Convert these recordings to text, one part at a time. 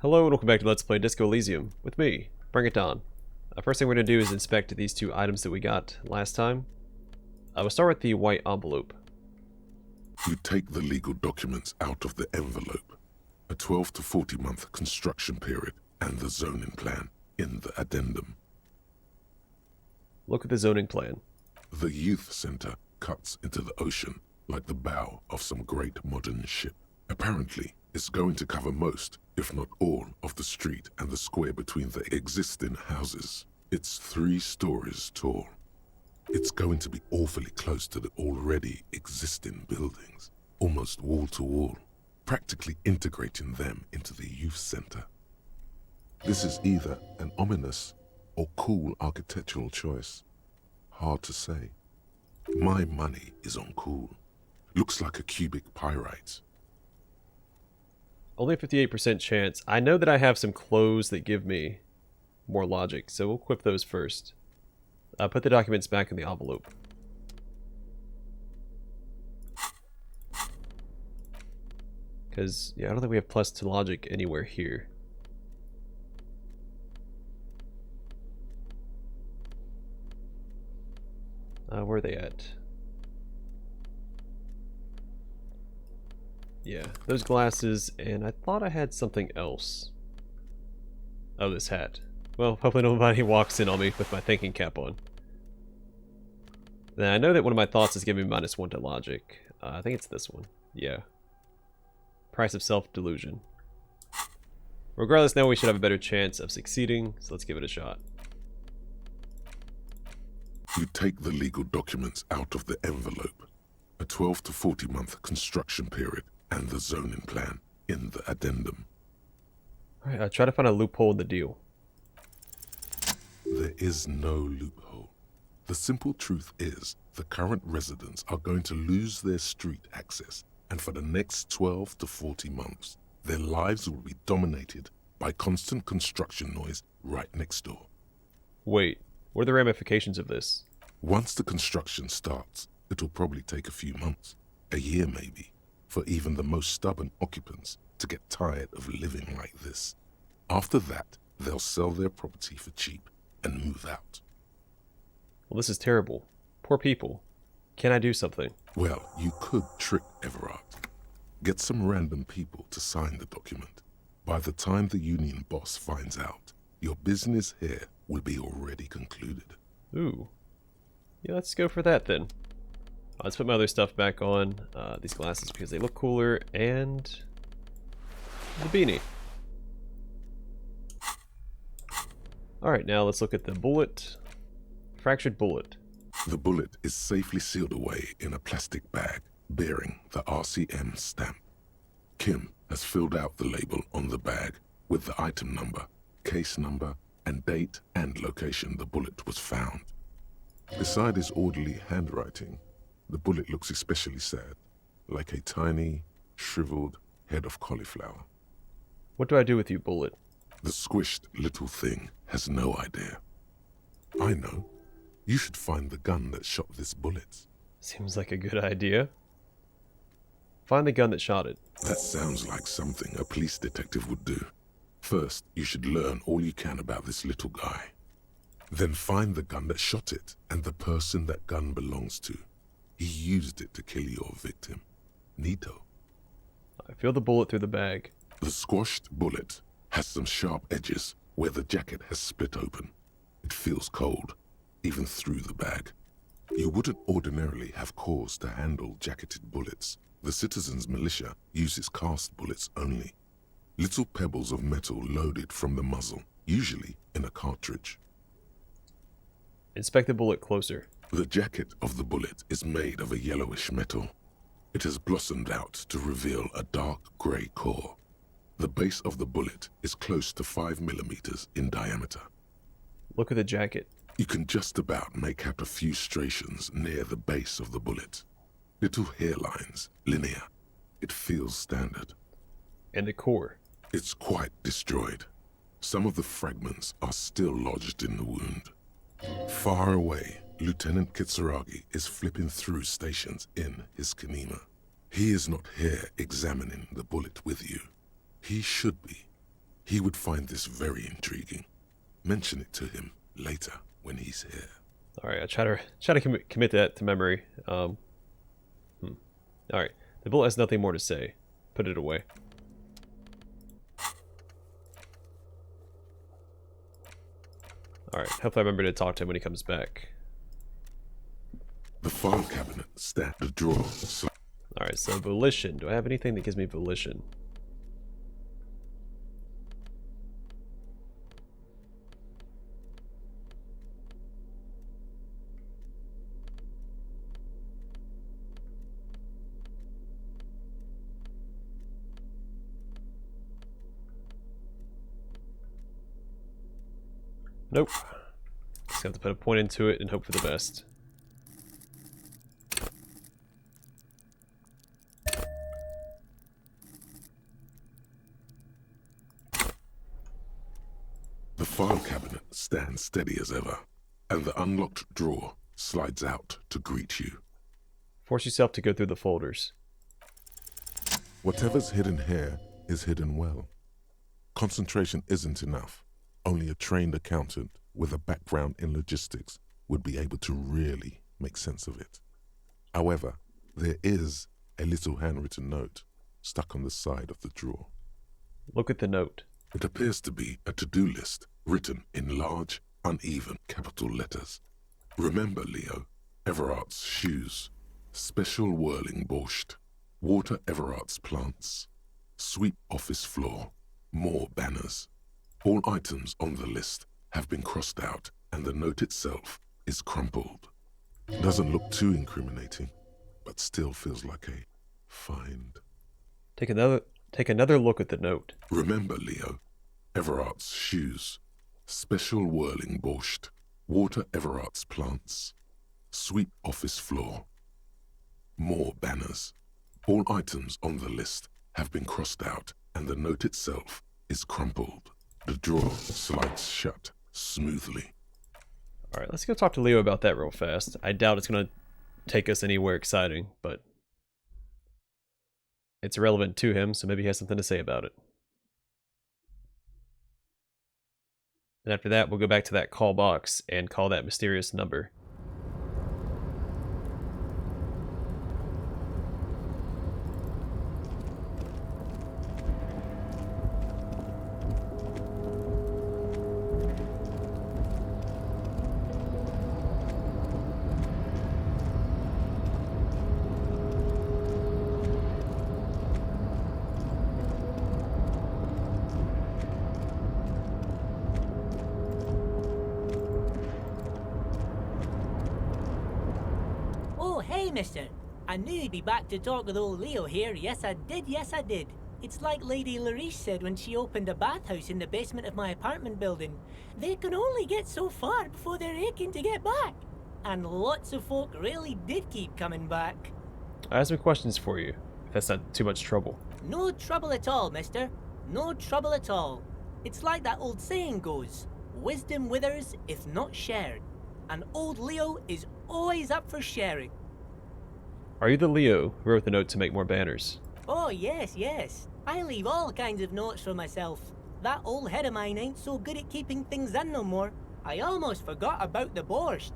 Hello and welcome back to Let's Play Disco Elysium with me, Bring It On. First thing we're going to do is inspect these two items that we got last time. We'll start with the white envelope. You take the legal documents out of the envelope, a 12 to 40 month construction period, and the zoning plan in the addendum. Look at the zoning plan. The youth center cuts into the ocean like the bow of some great modern ship. Apparently, it's going to cover most, if not all, of the street and the square between the existing houses. It's 3 stories tall. It's going to be awfully close to the already existing buildings, almost wall to wall, practically integrating them into the youth center. This is either an ominous or cool architectural choice. Hard to say. My money is on cool. Looks like a cubic pyrite. Only a 58% chance. I know that I have some clothes that give me more logic, so we'll equip those first. Put the documents back in the envelope. Because, yeah, I don't think we have plus to logic anywhere here. Where are they at? Yeah, those glasses, and I thought I had something else. Oh, this hat. Well, hopefully nobody walks in on me with my thinking cap on. Now, I know that one of my thoughts is giving me -1 to logic. I think it's this one. Yeah. Price of self-delusion. Regardless, now we should have a better chance of succeeding, so let's give it a shot. You take the legal documents out of the envelope, a 12 to 40 month construction period, and the zoning plan in the addendum. Alright, I'll try to find a loophole in the deal. There is no loophole. The simple truth is the current residents are going to lose their street access, and for the next 12 to 40 months, their lives will be dominated by constant construction noise right next door. Wait, what are the ramifications of this? Once the construction starts, it'll probably take a few months, a year maybe, for even the most stubborn occupants to get tired of living like this. After that, they'll sell their property for cheap and move out. Well, this is terrible. Poor people. Can I do something? Well, you could trick Everard. Get some random people to sign the document. By the time the union boss finds out, your business here will be already concluded. Ooh. Yeah, let's go for that then. Let's put my other stuff back on. These glasses because they look cooler, and the beanie. Alright, now let's look at the bullet. Fractured bullet. The bullet is safely sealed away in a plastic bag bearing the RCM stamp. Kim has filled out the label on the bag with the item number, case number, and date and location the bullet was found. Beside his orderly handwriting, the bullet looks especially sad, like a tiny, shriveled head of cauliflower. What do I do with you, bullet? The squished little thing has no idea. I know. You should find the gun that shot this bullet. Seems like a good idea. Find the gun that shot it. That sounds like something a police detective would do. First, you should learn all you can about this little guy. Then find the gun that shot it and the person that gun belongs to. He used it to kill your victim. Neato. I feel the bullet through the bag. The squashed bullet has some sharp edges where the jacket has split open. It feels cold, even through the bag. You wouldn't ordinarily have cause to handle jacketed bullets. The citizens' militia uses cast bullets only. Little pebbles of metal loaded from the muzzle, usually in a cartridge. Inspect the bullet closer. The jacket of the bullet is made of a yellowish metal. It has blossomed out to reveal a dark grey core. The base of the bullet is close to 5 millimeters in diameter. Look at the jacket. You can just about make out a few striations near the base of the bullet. Little hairlines, linear. It feels standard. And the core. It's quite destroyed. Some of the fragments are still lodged in the wound. Far away, Lieutenant Kitsuragi is flipping through stations in his Kanima. He is not here examining the bullet with you. He should be. He would find this very intriguing. Mention it to him later when he's here. Alright, I try to commit that to memory. Alright, the bullet has nothing more to say. Put it away. Alright, hopefully I remember to talk to him when he comes back. The file cabinet stands the drawer. Alright, so volition. Do I have anything that gives me volition? Nope. Just have to put a point into it and hope for the best. The file cabinet stands steady as ever, and the unlocked drawer slides out to greet you. Force yourself to go through the folders. Whatever's hidden here is hidden well. Concentration isn't enough. Only a trained accountant with a background in logistics would be able to really make sense of it. However, there is a little handwritten note stuck on the side of the drawer. Look at the note. It appears to be a to-do list written in large, uneven capital letters. Remember, Leo, Everart's shoes, special whirling borscht, water Everart's plants, sweep office floor, more banners. All items on the list have been crossed out, and the note itself is crumpled. Doesn't look too incriminating, but still feels like a find. Take another look at the note. Remember, Leo, Everart's shoes, special whirling borscht, water Everart's plants, sweep office floor, more banners. All items on the list have been crossed out, and the note itself is crumpled. The drawer slides shut smoothly. Alright, let's go talk to Leo about that real fast. I doubt it's going to take us anywhere exciting, but it's irrelevant to him, so maybe he has something to say about it. And after that, we'll go back to that call box and call that mysterious number. Mister, I knew you'd be back to talk with old Leo here. Yes, I did. Yes, I did. It's like Lady Larice said when she opened a bathhouse in the basement of my apartment building. They can only get so far before they're aching to get back. And lots of folk really did keep coming back. I have some questions for you, if that's not too much trouble. No trouble at all, mister. No trouble at all. It's like that old saying goes, wisdom withers if not shared. And old Leo is always up for sharing. Are you the Leo who wrote the note to make more banners? Oh, yes, yes. I leave all kinds of notes for myself. That old head of mine ain't so good at keeping things in no more. I almost forgot about the borscht.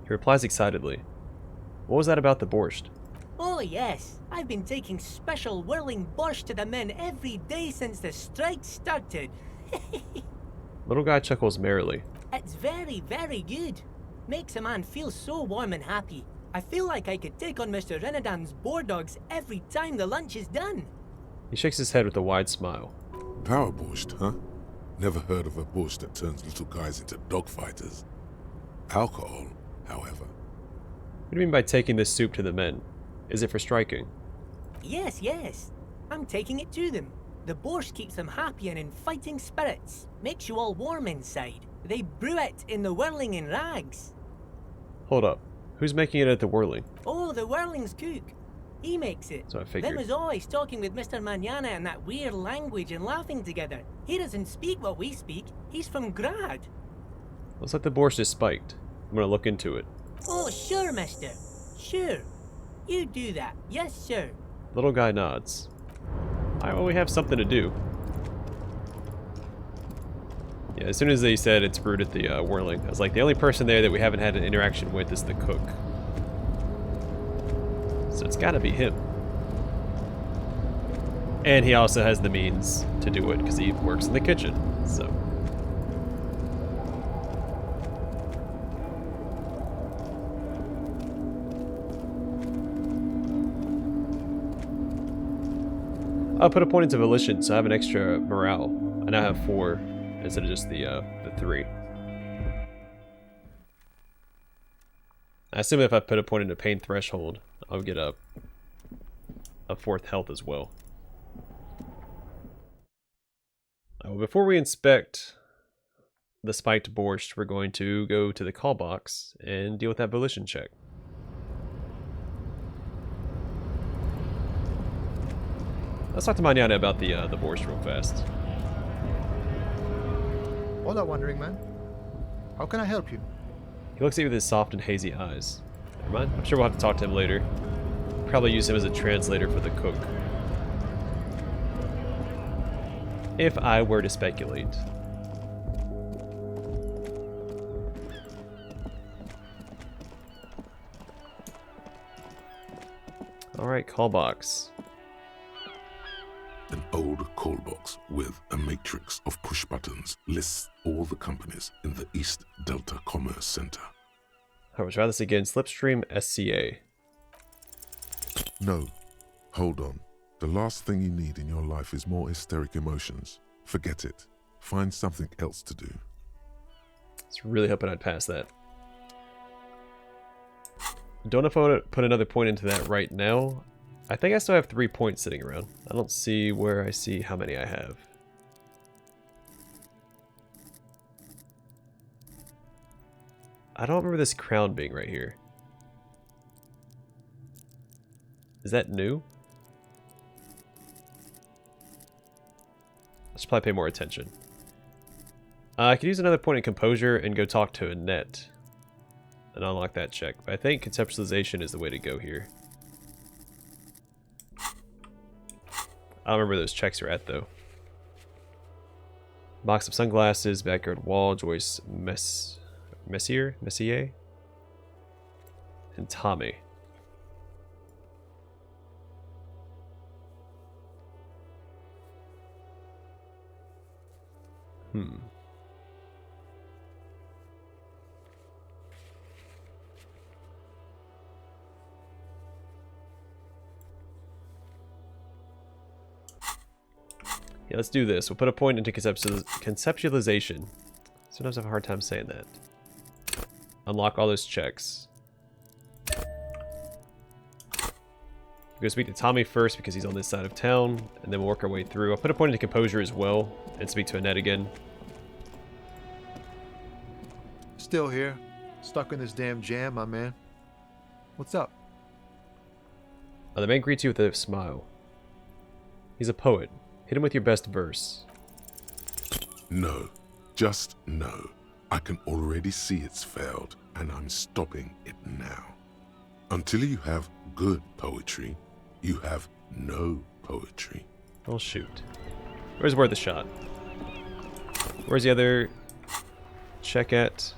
He replies excitedly. What was that about the borscht? Oh, yes. I've been taking special whirling borscht to the men every day since the strike started. Little guy chuckles merrily. It's very, very good. Makes a man feel so warm and happy. I feel like I could take on Mr. Renadan's boar dogs every time the lunch is done. He shakes his head with a wide smile. Power borscht, huh? Never heard of a borscht that turns little guys into dogfighters. Alcohol, however. What do you mean by taking this soup to the men? Is it for striking? Yes, yes. I'm taking it to them. The borscht keeps them happy and in fighting spirits. Makes you all warm inside. They brew it in the whirling in rags. Hold up. Who's making it at the whirling? Oh, the whirling's cook. He makes it. So I figured. Them is always talking with Mr. Manana in that weird language and laughing together. He doesn't speak what we speak. He's from Grad. Looks like the borscht is spiked. I'm gonna look into it. Oh, sure, mister. Sure. You do that. Yes, sir. Little guy nods. Alright, well, we have something to do. Yeah, as soon as they said it's brewed at the Whirling, I was like, the only person there that we haven't had an interaction with is the cook. So it's gotta be him. And he also has the means to do it because he works in the kitchen, so. I'll put a point into volition, so I have an extra morale. I now have 4 instead of just the 3. I assume if I put a point into pain threshold, I'll get a 4th health as well. Well, before we inspect the spiked borscht, we're going to go to the call box and deal with that volition check. Let's talk to Manana about the borscht real fast. Hola, wandering man. How can I help you? He looks at you with his soft and hazy eyes. Never mind. I'm sure we'll have to talk to him later. Probably use him as a translator for the cook. If I were to speculate. Alright, call box. An old call box with a matrix of push buttons lists all the companies in the East Delta Commerce Center. Alright, we'll try this again. Slipstream SCA. No. Hold on. The last thing you need in your life is more hysteric emotions. Forget it. Find something else to do. I was really hoping I'd pass that. Don't know if I want to put another point into that right now. I think I still have 3 points sitting around. I don't see where I see how many I have. I don't remember this crown being right here. Is that new? I should probably pay more attention. I could use another point in composure and go talk to Annette and unlock that check. But I think conceptualization is the way to go here. I don't remember where those checks are at though. Box of sunglasses, backyard wall, Joyce Messier, and Tommy. Yeah, let's do this. We'll put a point into conceptualization. Sometimes I have a hard time saying that. Unlock all those checks. We'll go speak to Tommy first because he's on this side of town, and then we'll work our way through. I'll put a point into composure as well, and speak to Annette again. Still here. Stuck in this damn jam, my man. What's up? The man greets you with a smile. He's a poet. Hit him with your best verse. No. Just no. I can already see it's failed, and I'm stopping it now. Until you have good poetry, you have no poetry. Oh shoot. Where's worth a shot? Where's the other check at?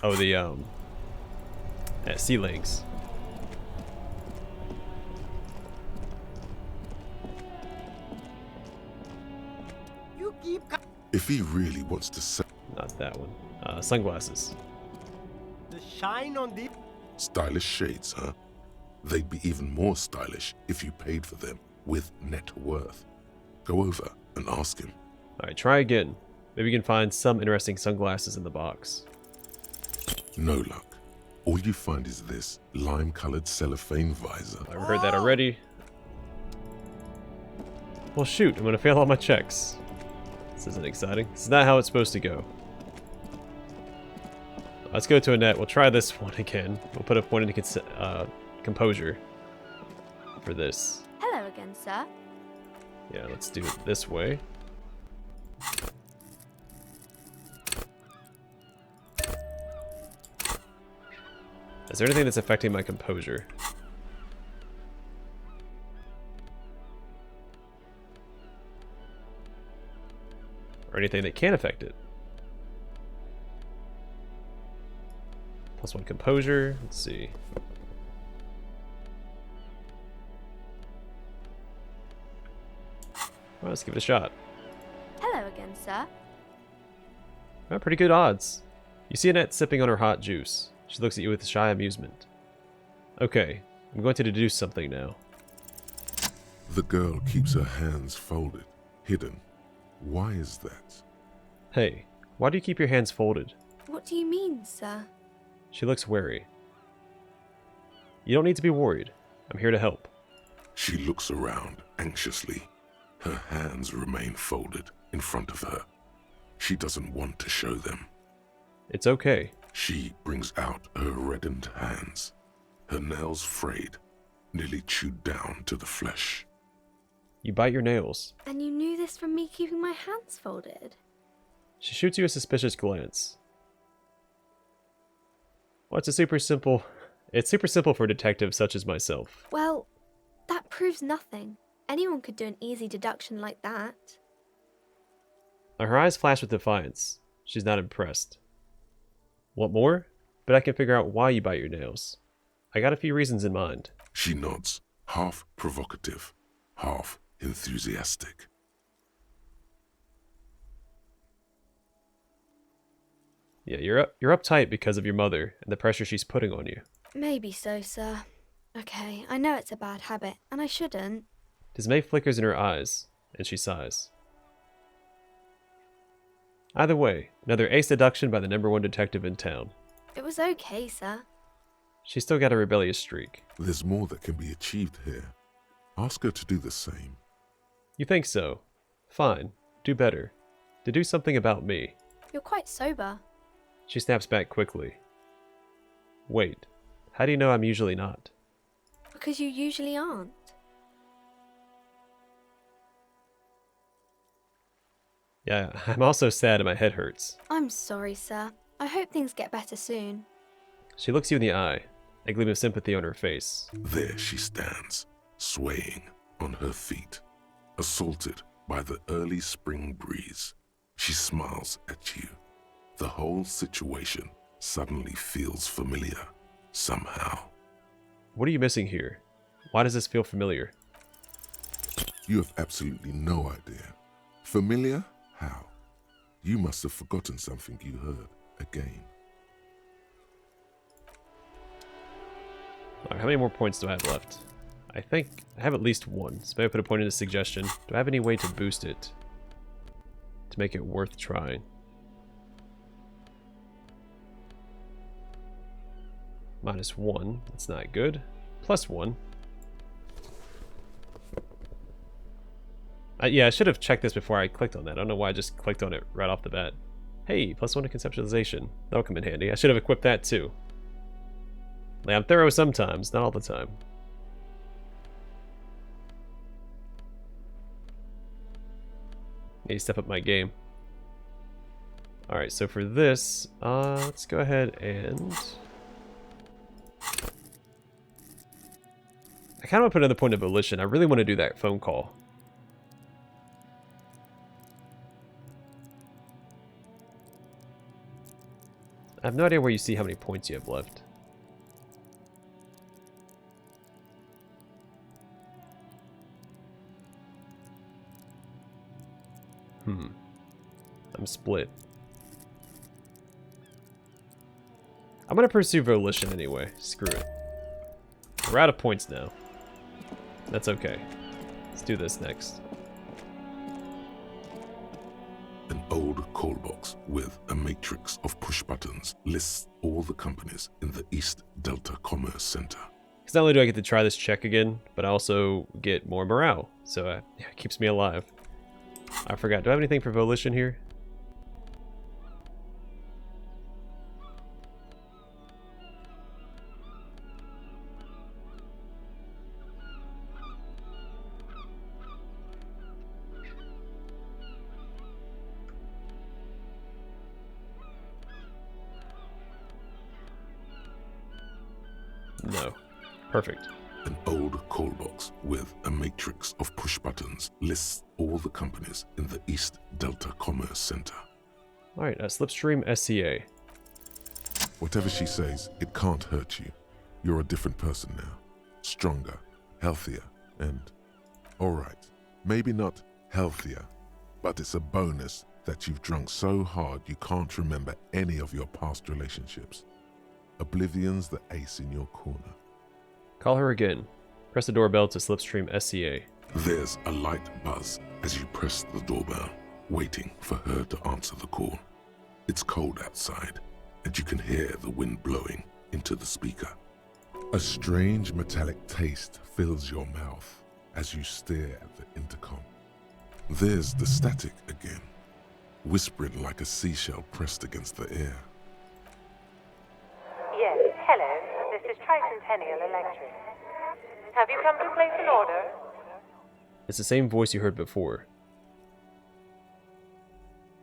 Oh, the at sea legs. If he really wants to sell Not that one. Sunglasses. The shine on the... stylish shades, huh? They'd be even more stylish if you paid for them with net worth. Go over and ask him. Alright, try again. Maybe you can find some interesting sunglasses in the box. No luck. All you find is this lime-colored cellophane visor. I've heard that already. Well shoot, I'm gonna fail all my checks. This isn't exciting. This is not how it's supposed to go. Let's go to Annette. We'll try this one again. We'll put a point into composure for this. Hello again, sir. Yeah, let's do it this way. Is there anything that's affecting my composure? or anything that can affect it. +1 composure. Let's see. Well, let's give it a shot. Hello again, sir. Well, pretty good odds. You see Annette sipping on her hot juice. She looks at you with shy amusement. Okay, I'm going to deduce something now. The girl keeps her hands folded, hidden. Why is that? Hey, why do you keep your hands folded? What do you mean, sir? She looks wary. You don't need to be worried. I'm here to help. She looks around anxiously. Her hands remain folded in front of her. She doesn't want to show them. It's okay. She brings out her reddened hands, her nails frayed, nearly chewed down to the flesh. You bite your nails. And you knew this from me keeping my hands folded? She shoots you a suspicious glance. Well, it's super simple for detectives such as myself. Well, that proves nothing. Anyone could do an easy deduction like that. Her eyes flash with defiance. She's not impressed. Want more? But I can figure out why you bite your nails. I got a few reasons in mind. She nods, half provocative, half enthusiastic. Yeah, you're uptight because of your mother and the pressure she's putting on you. Maybe so, sir. Okay, I know it's a bad habit, and I shouldn't. Dismay flickers in her eyes, and she sighs. Either way, another ace deduction by the #1 detective in town. It was okay, sir. She's still got a rebellious streak. There's more that can be achieved here. Ask her to do the same. You think so? Fine. Do better. To do something about me. You're quite sober. She snaps back quickly. Wait. How do you know I'm usually not? Because you usually aren't. Yeah, I'm also sad and my head hurts. I'm sorry, sir. I hope things get better soon. She looks you in the eye, a gleam of sympathy on her face. There she stands, swaying on her feet, assaulted by the early spring breeze. She smiles at you. The whole situation suddenly feels familiar, somehow. What are you missing here? Why does this feel familiar? You have absolutely no idea. Familiar? How? You must have forgotten something you heard again. Alright, how many more points do I have left? I think I have at least one, so maybe I put a point in a suggestion. Do I have any way to boost it? To make it worth trying? -1, that's not good. +1. Yeah, I should have checked this before I clicked on that. I don't know why I just clicked on it right off the bat. Hey, +1 to conceptualization. That'll come in handy. I should have equipped that too. Like, I'm thorough sometimes, not all the time. Need to step up my game. Alright, so for this, let's go ahead and... I kind of want to put another point of volition. I really want to do that phone call. I have no idea where you see how many points you have left. I'm split. I'm gonna pursue volition anyway. Screw it. We're out of points now. That's okay. Let's do this next. An old call box with a matrix of push buttons lists all the companies in the East Delta Commerce Center. Because not only do I get to try this check again, but I also get more morale. So yeah, it keeps me alive. I forgot. Do I have anything for volition here? No. Perfect. An old call box with a matrix of push buttons lists all the companies in the East Delta Commerce Center. Alright, Slipstream SCA. Whatever she says, it can't hurt you. You're a different person now. Stronger, healthier, and... alright, maybe not healthier, but it's a bonus that you've drunk so hard you can't remember any of your past relationships. Oblivion's the ace in your corner. Call her again. Press the doorbell to Slipstream SCA. There's a light buzz as you press the doorbell, waiting for her to answer the call. It's cold outside, and you can hear the wind blowing into the speaker. A strange metallic taste fills your mouth as you stare at the intercom. There's the static again, whispering like a seashell pressed against the air. Yes, hello. This is Tricentennial Electric. Have you come to place an order? It's the same voice you heard before.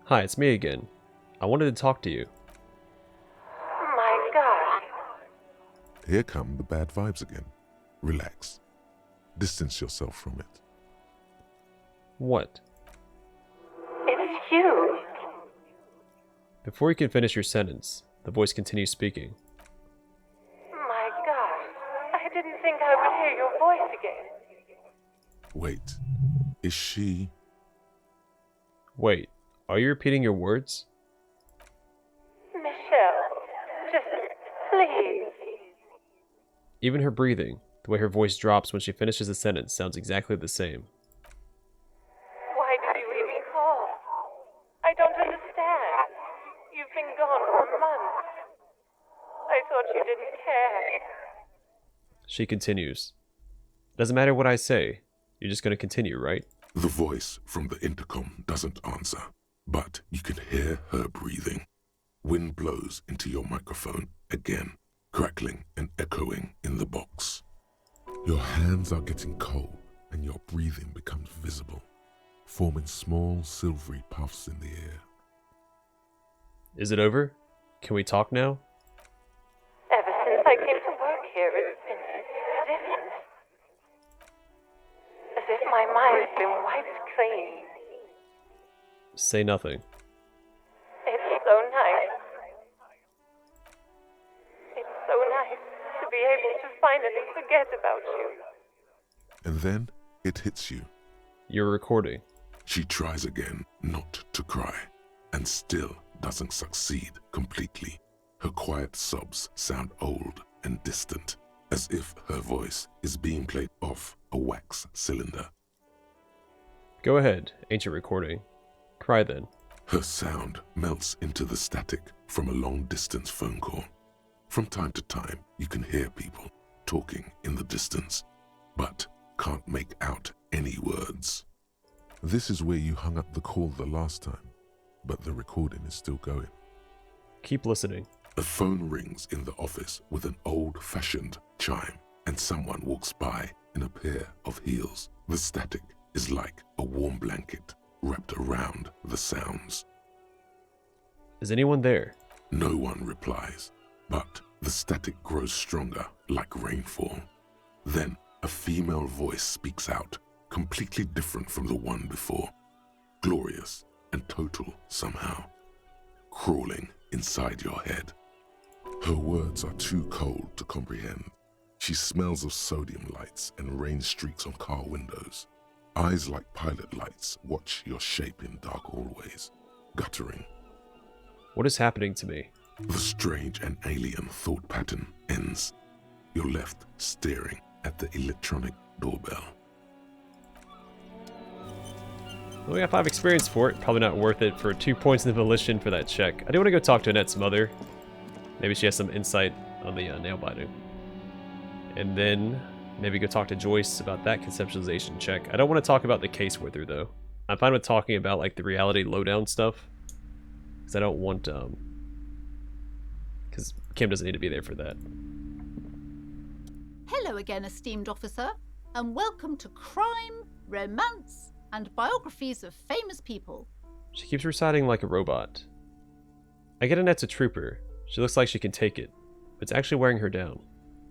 Hi, it's me again. I wanted to talk to you. My God. Here come the bad vibes again. Relax. Distance yourself from it. What? It's you. Before you can finish your sentence, the voice continues speaking. My God. I didn't think I would hear your voice again. Wait, is she... Wait, are you repeating your words? Michelle, just please. Even her breathing, the way her voice drops when she finishes a sentence, sounds exactly the same. Why did you even call? I don't understand. You've been gone for months. I thought you didn't care. She continues. Doesn't matter what I say. You're just going to continue, right? The voice from the intercom doesn't answer, but you can hear her breathing. Wind blows into your microphone again, crackling and echoing in the box. Your hands are getting cold and your breathing becomes visible, forming small silvery puffs in the air. Is it over? Can we talk now? Ever since I came to work here, it's been different. As if my mind's been wiped clean. Say nothing. It's so nice. It's so nice to be able to finally forget about you. And then it hits you. You're recording. She tries again not to cry, and still doesn't succeed completely. Her quiet sobs sound old and distant, as if her voice is being played off a wax cylinder. Go ahead, ancient recording. Cry then. Her sound melts into the static from a long-distance phone call. From time to time, you can hear people talking in the distance, but can't make out any words. This is where you hung up the call the last time, but the recording is still going. Keep listening. A phone rings in the office with an old-fashioned chime, and someone walks by in a pair of heels. The static is like a warm blanket wrapped around the sounds. Is anyone there? No one replies, but the static grows stronger like rainfall. Then a female voice speaks out, completely different from the one before. Glorious and total somehow, crawling inside your head. Her words are too cold to comprehend. She smells of sodium lights and rain streaks on car windows. Eyes like pilot lights watch your shape in dark hallways, guttering. What is happening to me? The strange and alien thought pattern ends. You're left staring at the electronic doorbell. Well, we got 5 experience for it. Probably not worth it for 2 points in the volition for that check. I do want to go talk to Annette's mother. Maybe she has some insight on the nail biting. And then maybe go talk to Joyce about that conceptualization check. I don't want to talk about the case with her, though. I'm fine with talking about, like, the reality lowdown stuff. Because I don't want, because Kim doesn't need to be there for that. Hello again, esteemed officer, and welcome to Crime, Romance, and Biographies of Famous People. She keeps reciting like a robot. I get Annette's a trooper. She looks like she can take it, but it's actually wearing her down.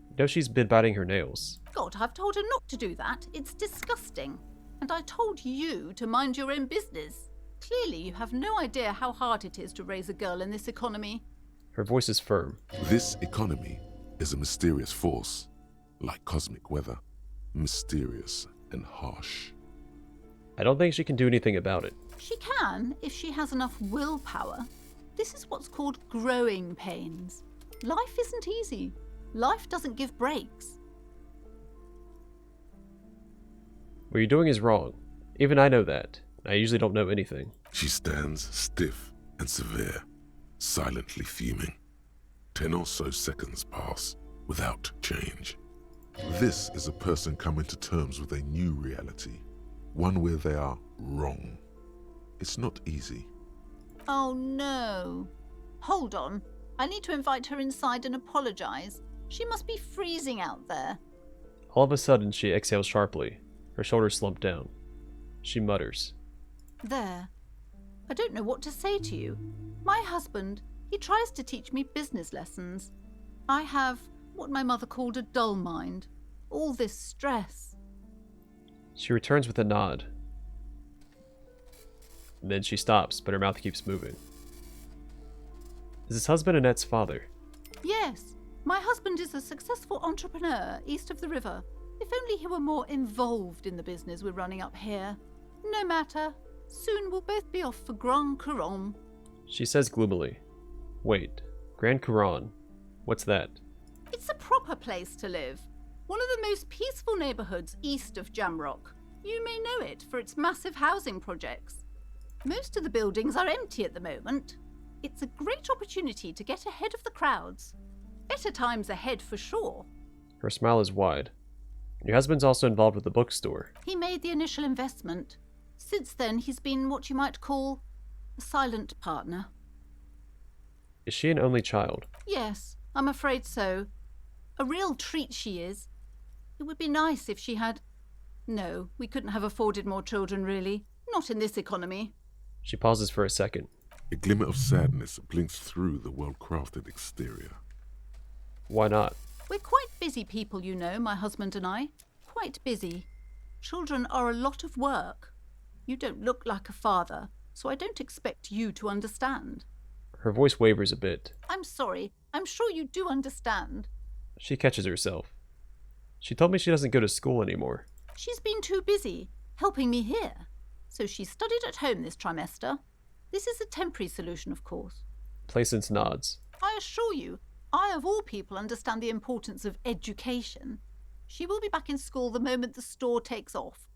You know she's been biting her nails. God, out. I've told her not to do that. It's disgusting. And I told you to mind your own business. Clearly, you have no idea how hard it is to raise a girl in this economy. Her voice is firm. This economy is a mysterious force, like cosmic weather, mysterious and harsh. I don't think she can do anything about it. She can, if she has enough willpower. This is what's called growing pains. Life isn't easy. Life doesn't give breaks. What you're doing is wrong. Even I know that. I usually don't know anything. She stands stiff and severe, silently fuming. 10 or so seconds pass without change. This is a person coming to terms with a new reality, one where they are wrong. It's not easy. Oh no. Hold on. I need to invite her inside and apologize. She must be freezing out there. All of a sudden, she exhales sharply. Her shoulders slump down. She mutters. There. I don't know what to say to you. My husband, he tries to teach me business lessons. I have what my mother called a dull mind. All this stress. She returns with a nod. And then she stops, but her mouth keeps moving. Is his husband Annette's father? Yes. My husband is a successful entrepreneur east of the river. If only he were more involved in the business we're running up here. No matter. Soon we'll both be off for Grand Couronne. She says gloomily. Wait, Grand Couronne? What's that? It's a proper place to live. One of the most peaceful neighbourhoods east of Jamrock. You may know it for its massive housing projects. Most of the buildings are empty at the moment. It's a great opportunity to get ahead of the crowds. Better times ahead for sure. Her smile is wide. Your husband's also involved with the bookstore. He made the initial investment. Since then, he's been what you might call a silent partner. Is she an only child? Yes, I'm afraid so. A real treat she is. It would be nice if she had... No, we couldn't have afforded more children, really. Not in this economy. She pauses for a second. A glimmer of sadness blinks through the well-crafted exterior. Why not? We're quite busy people, you know, my husband and I. Quite busy. Children are a lot of work. You don't look like a father, so I don't expect you to understand. Her voice wavers a bit. I'm sorry. I'm sure you do understand. She catches herself. She told me she doesn't go to school anymore. She's been too busy, helping me here. So she studied at home this trimester. This is a temporary solution, of course. Placence nods. I assure you, I of all people understand the importance of education. She will be back in school the moment the store takes off.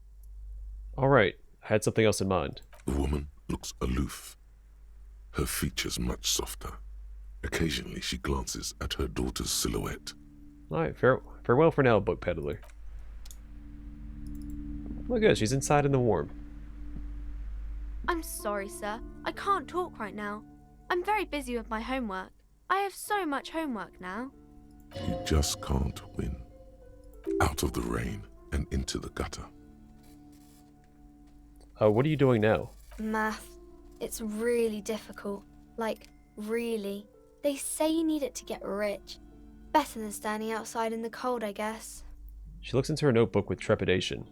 All right, I had something else in mind. The woman looks aloof, her features much softer. Occasionally she glances at her daughter's silhouette. All right, farewell for now, book peddler. Look good, she's inside in the warm. I'm sorry, sir. I can't talk right now. I'm very busy with my homework. I have so much homework now. You just can't win. Out of the rain and into the gutter. What are you doing now? Math. It's really difficult. Like, really. They say you need it to get rich. Better than standing outside in the cold, I guess. She looks into her notebook with trepidation.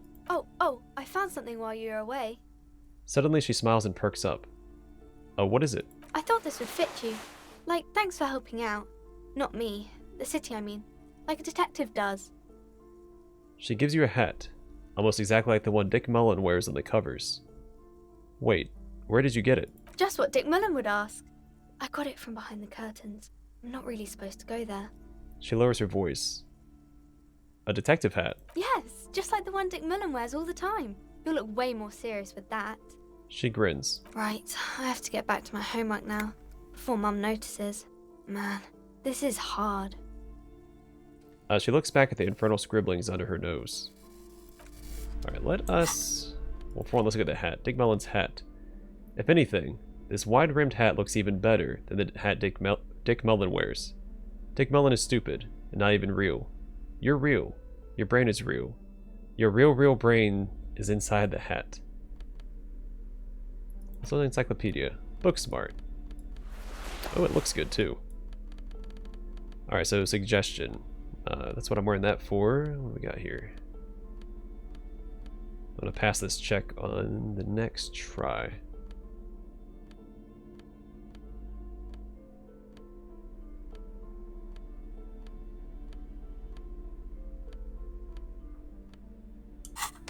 Oh, I found something while you were away. Suddenly she smiles and perks up. Oh, what is it? I thought this would fit you. Like, thanks for helping out. Not me. The city, I mean. Like a detective does. She gives you a hat, almost exactly like the one Dick Mullen wears on the covers. Wait, where did you get it? Just what Dick Mullen would ask. I got it from behind the curtains. I'm not really supposed to go there. She lowers her voice. A detective hat? Yes, just like the one Dick Mullen wears all the time. You'll look way more serious with that. She grins. Right, I have to get back to my homework now, before Mum notices. Man, this is hard. She looks back at the infernal scribblings under her nose. Alright, let's look at the hat. Dick Mullen's hat. If anything, this wide-rimmed hat looks even better than the hat Dick Mullen wears. Dick Mullen is stupid, and not even real. You're real. Your brain is real. Your real brain is inside the hat. Also an encyclopedia. Book smart. Oh, it looks good too. Alright, so suggestion. That's what I'm wearing that for. What do we got here? I'm gonna pass this check on the next try.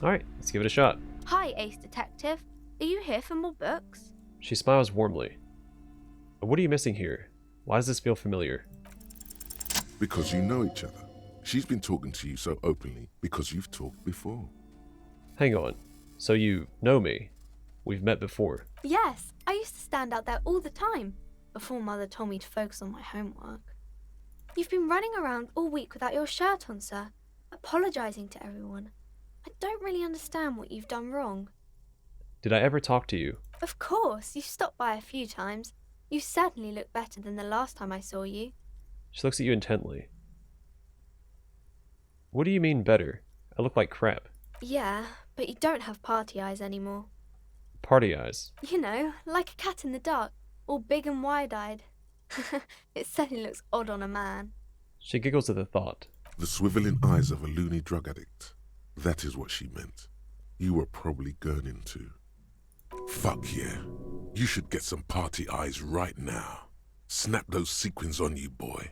Alright, let's give it a shot. Hi, Ace Detective. Are you here for more books? She smiles warmly. What are you missing here? Why does this feel familiar? Because you know each other. She's been talking to you so openly because you've talked before. Hang on. So you know me? We've met before. Yes, I used to stand out there all the time, before Mother told me to focus on my homework. You've been running around all week without your shirt on, sir, apologising to everyone. I don't really understand what you've done wrong. Did I ever talk to you? Of course, you stopped by a few times. You certainly look better than the last time I saw you. She looks at you intently. What do you mean better? I look like crap. Yeah, but you don't have party eyes anymore. Party eyes. You know, like a cat in the dark, all big and wide-eyed. It certainly looks odd on a man. She giggles at the thought. The swiveling eyes of a loony drug addict. That is what she meant. You were probably gurning too. Fuck yeah. You should get some party eyes right now. Snap those sequins on you, boy.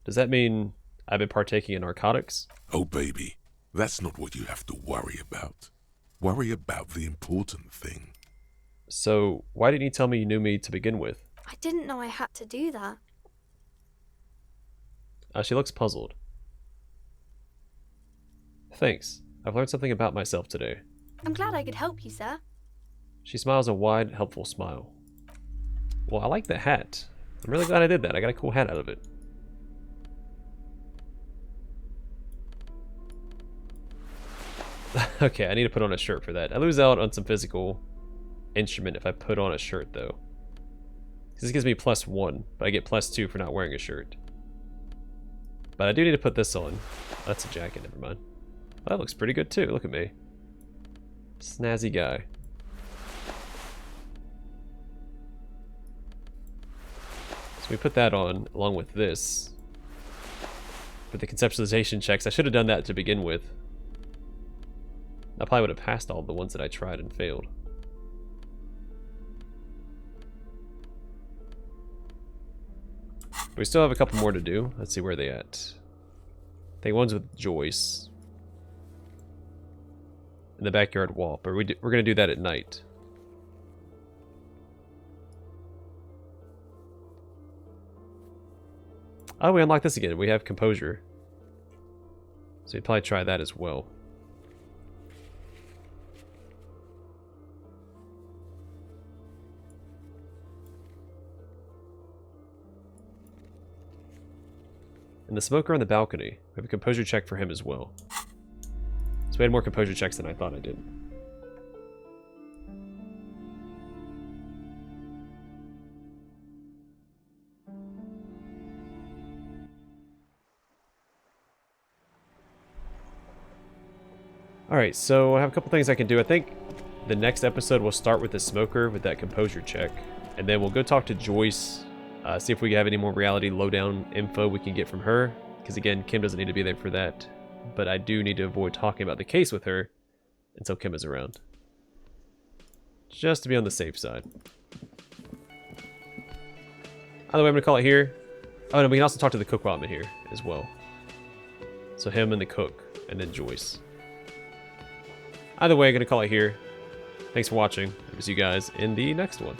Does that mean I've been partaking in narcotics? Oh, baby. That's not what you have to worry about. Worry about the important thing. So, why didn't you tell me you knew me to begin with? I didn't know I had to do that. She looks puzzled. Thanks. I've learned something about myself today. I'm glad I could help you, sir. She smiles a wide, helpful smile. Well, I like the hat. I'm really glad I did that. I got a cool hat out of it. Okay, I need to put on a shirt for that. I lose out on some physical instrument if I put on a shirt, though. This gives me +1, but I get +2 for not wearing a shirt. But I do need to put this on. That's a jacket, never mind. That looks pretty good too, look at me. Snazzy guy. So we put that on along with this. For the conceptualization checks, I should have done that to begin with. I probably would have passed all the ones that I tried and failed. But we still have a couple more to do. Let's see where they at. I think one's with Joyce. In the backyard wall, but we're going to do that at night. Oh, we unlocked this again. We have composure. So we'd probably try that as well. And the smoker on the balcony. We have a composure check for him as well. So we had more composure checks than I thought I did. Alright, so I have a couple things I can do. I think the next episode we'll start with the smoker with that composure check. And then we'll go talk to Joyce, see if we have any more reality lowdown info we can get from her. Because again, Kim doesn't need to be there for that. But I do need to avoid talking about the case with her until Kim is around. Just to be on the safe side. Either way, I'm going to call it here. Oh, no, we can also talk to the cook while I'm in here as well. So him and the cook, and then Joyce. Either way, I'm going to call it here. Thanks for watching. I'll see you guys in the next one.